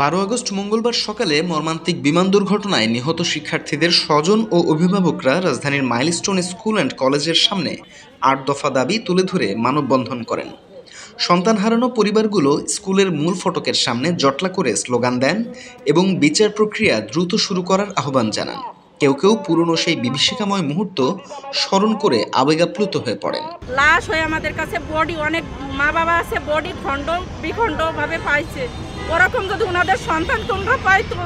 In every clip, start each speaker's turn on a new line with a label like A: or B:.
A: 12 August মঙ্গলবার সকালে মর্মান্তিক বিমান দুর্ঘটনায় নিহত শিক্ষার্থীদের স্বজন ও অভিভাবকরা রাজধানীর মাইলস্টোন স্কুল অ্যান্ড কলেজের সামনে ৮ দফা দাবি তুলে ধরে মানববন্ধন করেন। সন্তান হারানো পরিবারগুলো স্কুলের মূল ফটকের সামনে জটলা করে স্লোগান দেন এবং বিচার প্রক্রিয়া দ্রুত শুরু করার আহ্বান জানান। কেউ কেউ পুরনো সেই বিভীষিকাময় মুহূর্ত স্মরণ করে আবেগাপ্লুত হয়ে পড়েন।
B: লাশ হয়ে আমাদের কাছে বডি, অনেক মা বাবা আছে বডি খণ্ড বিখণ্ড ভাবে পাইছে। ওরকম যদি ওনাদের সন্তানকে ওনারা পাইতো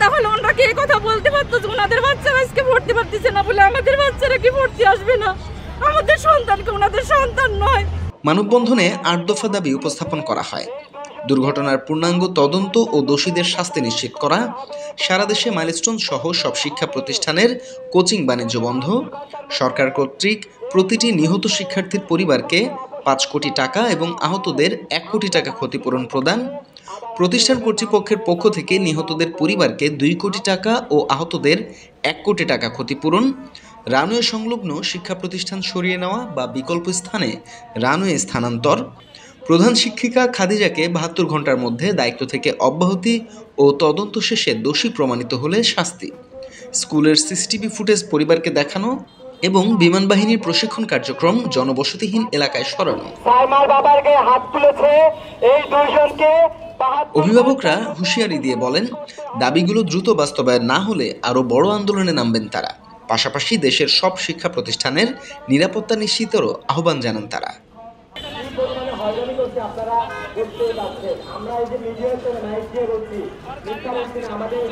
B: তাহলে ওনারা কি এই কথা বলতে পারতো যে ওনাদের বাচ্চারা আজকে ভর্তি পারতেছে না বলে আমাদের বাচ্চারা কি ভর্তি আসবে না? আমাদের সন্তানকে ওনাদের সন্তান নয়।
A: মানববন্ধনে ৮ দফা দাবি উপস্থাপন করা হয়। দুর্ঘটনার পূর্ণাঙ্গ তদন্ত ও দোষীদের শাস্তি নিশ্চিত করা, সারা দেশে মাইলস্টোন সহ সব শিক্ষা প্রতিষ্ঠানের কোচিং বাণিজ্য বন্ধ, সরকার কর্তৃক প্রতিটি নিহত শিক্ষার্থীর পরিবারকে ৫ কোটি টাকা এবং আহতদের ১ কোটি টাকা ক্ষতিপূরণ প্রদান, প্রতিষ্ঠান কর্তৃপক্ষের পক্ষ থেকে নিহতদের পরিবারকে ২ কোটি টাকা ও আহতদের ১ কোটি টাকা ক্ষতিপূরণ, রানওয়ে সংলগ্ন শিক্ষা প্রতিষ্ঠান সরিয়ে নেওয়া বা বিকল্প স্থানে রানওয়ে স্থানান্তর, প্রধান শিক্ষিকা খাদিজাকে ৭২ ঘন্টার মধ্যে দায়িত্ব থেকে অব্যাহতি ও তদন্ত শেষে দোষী প্রমাণিত হলে শাস্তি, স্কুলের সিসিটিভি ফুটেজ পরিবারকে দেখানো এবং বিমান বাহিনীর প্রশিক্ষণ কার্যক্রম জনবসতিহীন এলাকায় সরানো। অভিভাবকরা হুঁশিয়ারি দিয়ে বলেন, দাবিগুলো দ্রুত বাস্তবায়ন না হলে আরও বড় আন্দোলনে নামবেন তারা। পাশাপাশি দেশের সব শিক্ষা প্রতিষ্ঠানের নিরাপত্তা নিশ্চিতেরও আহ্বান জানান তারা।
C: আমরা এই যে মিডিয়াতে নাইট দিয়ে বলছি, আমাদের